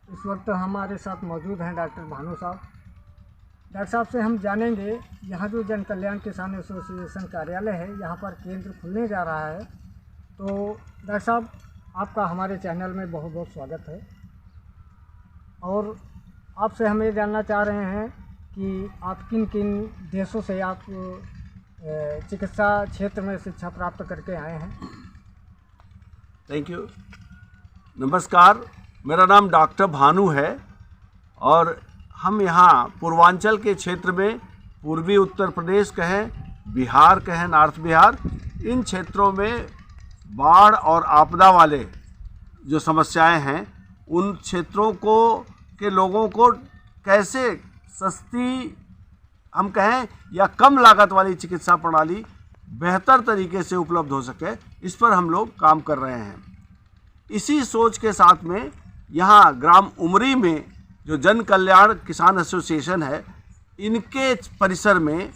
इस वक्त हमारे साथ मौजूद हैं डॉक्टर भानु साहब। डॉक्टर साहब से हम जानेंगे यहाँ जो जन कल्याण किसान एसोसिएशन कार्यालय है, यहाँ पर केंद्र खुलने जा रहा है। तो डॉक्टर साहब, आपका हमारे चैनल में बहुत बहुत स्वागत है। और आपसे हम ये जानना चाह रहे हैं कि आप किन किन देशों से आप चिकित्सा क्षेत्र में शिक्षा प्राप्त करके आए हैं। Thank you. नमस्कार, मेरा नाम डॉक्टर भानु है और हम यहाँ पूर्वांचल के क्षेत्र में, पूर्वी उत्तर प्रदेश कहें, बिहार कहें, नॉर्थ बिहार, इन क्षेत्रों में बाढ़ और आपदा वाले जो समस्याएं हैं, उन क्षेत्रों के लोगों को कैसे सस्ती हम कहें या कम लागत वाली चिकित्सा प्रणाली बेहतर तरीके से उपलब्ध हो सके, इस पर हम लोग काम कर रहे हैं। इसी सोच के साथ में यहाँ ग्राम उमरी में जो जन कल्याण किसान एसोसिएशन है, इनके परिसर में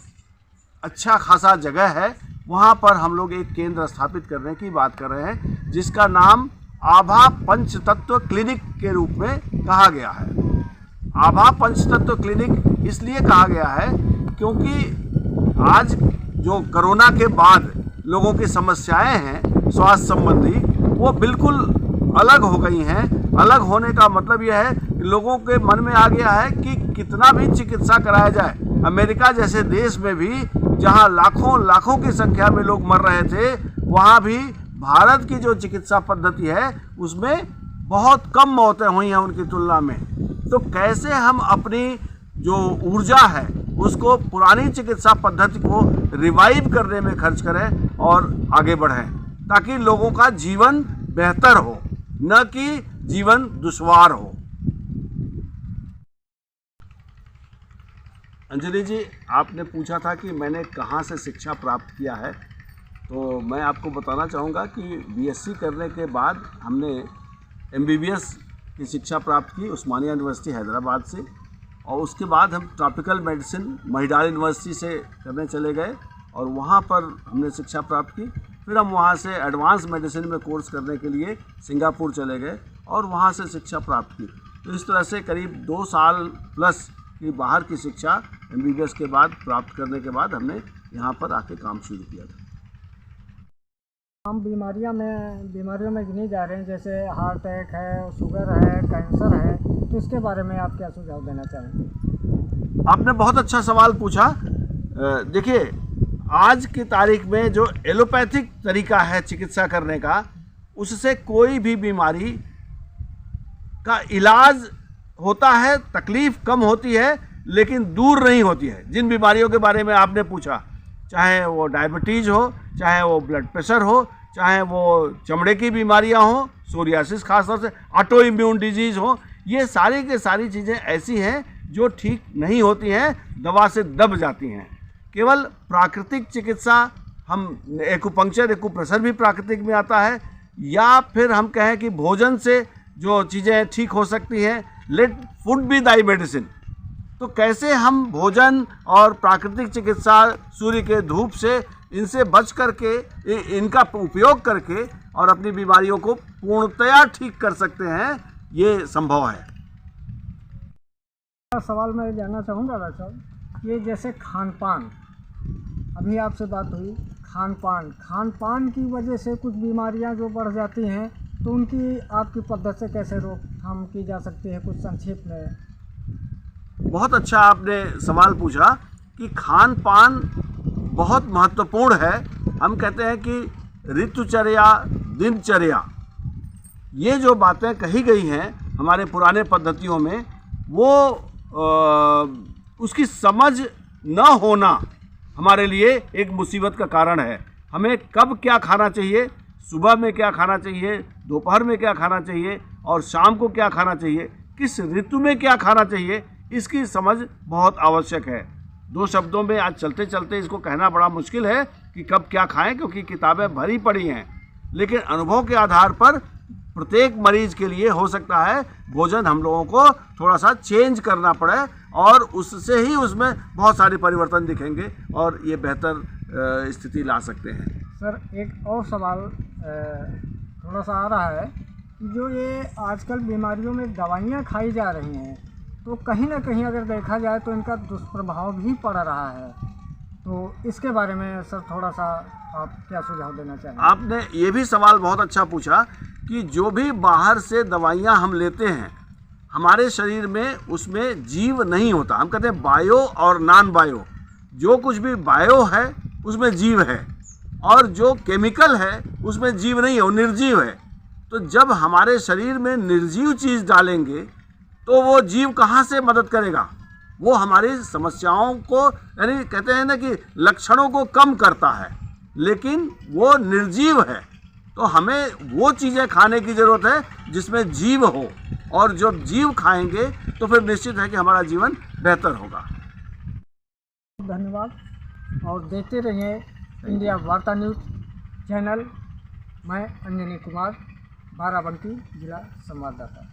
अच्छा खासा जगह है, वहाँ पर हम लोग एक केंद्र स्थापित करने की बात कर रहे हैं, जिसका नाम आभा पंचतत्व क्लिनिक के रूप में कहा गया है। आभा पंचतत्व क्लिनिक इसलिए कहा गया है क्योंकि आज जो कोरोना के बाद लोगों की समस्याएं हैं स्वास्थ्य संबंधी, वो बिल्कुल अलग हो गई हैं। अलग होने का मतलब यह है कि लोगों के मन में आ गया है कि कितना भी चिकित्सा कराया जाए। अमेरिका जैसे देश में भी, जहां लाखों लाखों की संख्या में लोग मर रहे थे, वहां भी भारत की जो चिकित्सा पद्धति है उसमें बहुत कम मौतें हुई हैं उनकी तुलना में। तो कैसे हम अपनी जो ऊर्जा है उसको पुरानी चिकित्सा पद्धति को रिवाइव करने में खर्च करें और आगे बढ़ें, ताकि लोगों का जीवन बेहतर हो, न कि जीवन दुश्वार हो। अंजलि जी, आपने पूछा था कि मैंने कहाँ से शिक्षा प्राप्त किया है, तो मैं आपको बताना चाहूँगा कि बीएससी करने के बाद हमने एमबीबीएस की शिक्षा प्राप्त की उस्मानिया यूनिवर्सिटी हैदराबाद से, और उसके बाद हम ट्रॉपिकल मेडिसिन महिडाल यूनिवर्सिटी से करने चले गए और वहाँ पर हमने शिक्षा प्राप्त की। फिर हम वहाँ से एडवांस मेडिसिन में कोर्स करने के लिए सिंगापुर चले गए और वहाँ से शिक्षा प्राप्त की। तो इस तरह से करीब 2 साल प्लस की बाहर की शिक्षा एमबीबीएस के बाद प्राप्त करने के बाद हमने यहाँ पर आके काम शुरू किया था। हम बीमारियों में गिने जा रहे हैं, जैसे हार्ट अटैक है, शुगर है, कैंसर है, तो इसके बारे में आप क्या सुझाव देना चाहेंगे? आपने बहुत अच्छा सवाल पूछा। देखिए, आज की तारीख में जो एलोपैथिक तरीका है चिकित्सा करने का, उससे कोई भी बीमारी का इलाज होता है, तकलीफ कम होती है, लेकिन दूर नहीं होती है। जिन बीमारियों के बारे में आपने पूछा, चाहे वो डायबिटीज़ हो, चाहे वो ब्लड प्रेशर हो, चाहे वो चमड़े की बीमारियां हो, सोरियासिस खासतौर से, ऑटो इम्यून डिजीज़ हो, ये सारी की सारी चीज़ें ऐसी हैं जो ठीक नहीं होती हैं, दवा से दब जाती हैं। केवल प्राकृतिक चिकित्सा, हम एक्यूपंक्चर भी प्राकृतिक में आता है, या फिर हम कहें कि भोजन से जो चीज़ें ठीक हो सकती हैं, let food be thy medicine. तो कैसे हम भोजन और प्राकृतिक चिकित्सा, सूर्य के धूप से, इनसे बच करके, इनका उपयोग करके और अपनी बीमारियों को पूर्णतया ठीक कर सकते हैं, ये संभव है। सवाल मैं जानना चाहूँगा डॉक्टर साहब, ये जैसे खान पान, अभी आपसे बात हुई, खान पान की वजह से कुछ बीमारियां जो बढ़ जाती हैं, तो उनकी आपकी पद्धति से कैसे रोकथाम की जा सकती है, कुछ संक्षेप में? बहुत अच्छा आपने सवाल पूछा कि खान पान बहुत महत्वपूर्ण है। हम कहते हैं कि ऋतुचर्या, दिनचर्या, ये जो बातें कही गई हैं हमारे पुराने पद्धतियों में, वो उसकी समझ न होना हमारे लिए एक मुसीबत का कारण है। हमें कब क्या खाना चाहिए, सुबह में क्या खाना चाहिए, दोपहर में क्या खाना चाहिए और शाम को क्या खाना चाहिए, किस ऋतु में क्या खाना चाहिए, इसकी समझ बहुत आवश्यक है। 2 शब्दों में आज चलते चलते इसको कहना बड़ा मुश्किल है कि कब क्या खाएं, क्योंकि किताबें भरी पड़ी हैं। लेकिन अनुभव के आधार पर प्रत्येक मरीज के लिए हो सकता है भोजन हम लोगों को थोड़ा सा चेंज करना पड़े, और उससे ही उसमें बहुत सारे परिवर्तन दिखेंगे और ये बेहतर स्थिति ला सकते हैं। सर, एक और सवाल थोड़ा सा आ रहा है जो ये आजकल बीमारियों में दवाइयाँ खाई जा रही हैं, तो कहीं ना कहीं अगर देखा जाए तो इनका दुष्प्रभाव भी पड़ रहा है। तो इसके बारे में सर थोड़ा सा आप क्या सुझाव देना चाहेंगे? आपने ये भी सवाल बहुत अच्छा पूछा कि जो भी बाहर से दवाइयाँ हम लेते हैं हमारे शरीर में उसमें जीव नहीं होता। हम कहते हैं बायो और नॉन बायो। जो कुछ भी बायो है उसमें जीव है और जो केमिकल है उसमें जीव नहीं है, वो निर्जीव है। तो जब हमारे शरीर में निर्जीव चीज़ डालेंगे तो वो जीव कहाँ से मदद करेगा? वो हमारी समस्याओं को, यानी कहते हैं ना कि लक्षणों को कम करता है, लेकिन वो निर्जीव है। तो हमें वो चीज़ें खाने की ज़रूरत है जिसमें जीव हो, और जब जीव खाएंगे तो फिर निश्चित है कि हमारा जीवन बेहतर होगा। धन्यवाद और देखते रहिए इंडिया वार्ता न्यूज़ चैनल। मैं अंजनी कुमार, बाराबंकी जिला संवाददाता।